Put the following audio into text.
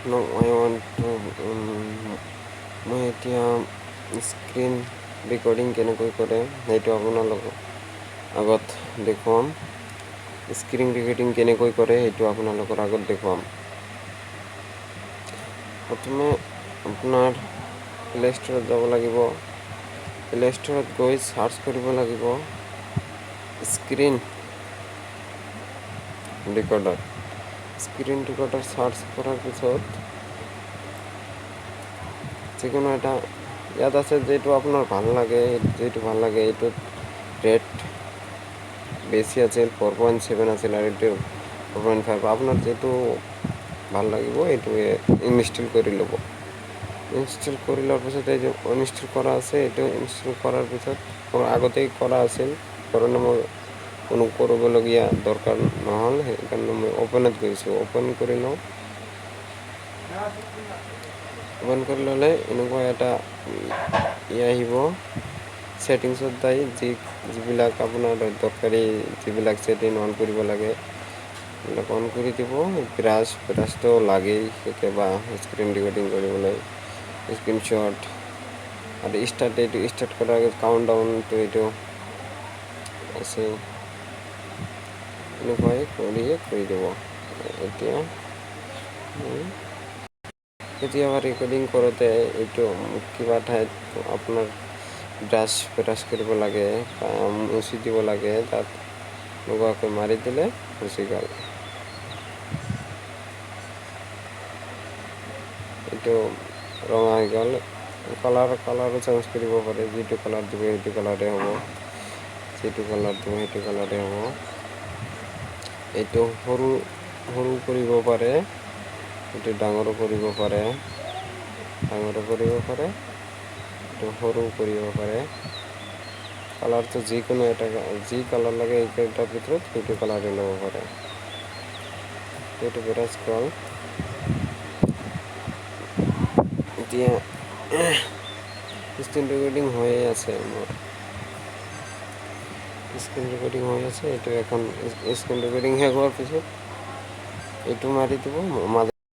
Now I want to মই এতিয়া screen recording কেনেকৈ কৰে সেইটো আপোনালোকক আগত দেখুৱাম। স্ক্ৰীন ৰেকৰ্ডিং কেনেকৈ কৰে সেইটো আপোনালোকৰ আগত দেখুৱাম। প্ৰথমে আপোনাৰ প্লে ষ্টৰত যাব লাগিব। প্লে ষ্টৰত গৈ সাৰ্চ কৰিব লাগিব screen recorder. Screen recorder search কৰাৰ পিছত যিকোনো এটা ইয়াত আছে যেটো আপোনাৰ ভাল লাগে, এইটোত ৰেট বেছি আছিল 4.7 আছিল আৰু এইটো 4.5। আপোনাৰ যেটো ভাল লাগিব এইটোৱে ইনষ্টল কৰি ল'ব। ইনষ্টল কৰি লোৱাৰ পিছত এই যে ইনষ্টল কৰা আছে, এইটো ইনষ্টল কৰাৰ পিছত আগতেই কৰা আছিল কাৰণে মই কোনো কৰিবলগীয়া দৰকাৰ নহ'ল, সেইকাৰণে মই অপেনত গৈছোঁ। অপেন কৰি লওঁ। অপেন কৰি ল'লে এনেকুৱা এটা আহিব। ছেটিংছত যাই যিবিলাক আপোনাৰ দৰকাৰী যিবিলাক ছেটিং অন কৰিব লাগে এইবিলাক অন কৰি দিব। ব্ৰাছটো লাগেই কেতিয়াবা স্ক্ৰীন ৰেকৰ্ডিং কৰিবলৈ। স্ক্ৰীনশ্বট আৰু ষ্টাৰ্ট কৰাৰ আগত কাউণ্টডাউনটো এইটো আছে, এনেকুৱাই কৰি দিব। কেতিয়াবা ৰেকৰ্ডিং কৰোঁতে এইটো কিবা ঠাইত আপোনাৰ ব্ৰাছ কৰিব লাগে, মুচি দিব লাগে, তাত এনেকুৱাকৈ মাৰি দিলে গুচি গ'ল। এইটো ৰঙা হৈ গ'ল। কালাৰো চেঞ্জ কৰিব পাৰে, যিটো কালাৰ দিব সেইটো কালাৰে হ'ব, যিটো কালাৰ দিব সেইটো কালাৰে হ'ব। এইটো সৰু কৰিব পাৰে, এইটো ডাঙৰো কৰিব পাৰে, এইটো সৰু কৰিব পাৰে। কালাৰটো যিকোনো এটা যি কালাৰ লাগে এইকেইটাৰ ভিতৰত সেইটো কালাৰে ল'ব পাৰে। এইটো ব্ৰাছ গ'ল। এতিয়া স্ক্ৰীন ৰেকৰ্ডিং হৈয়ে আছে মোৰ। স্ক্ৰীন ৰেকৰ্ডিং হৈ আছে। এইটো এখন স্ক্ৰীন ৰেকৰ্ডিং শেষ হোৱাৰ পিছত এইটো মাৰি দিব।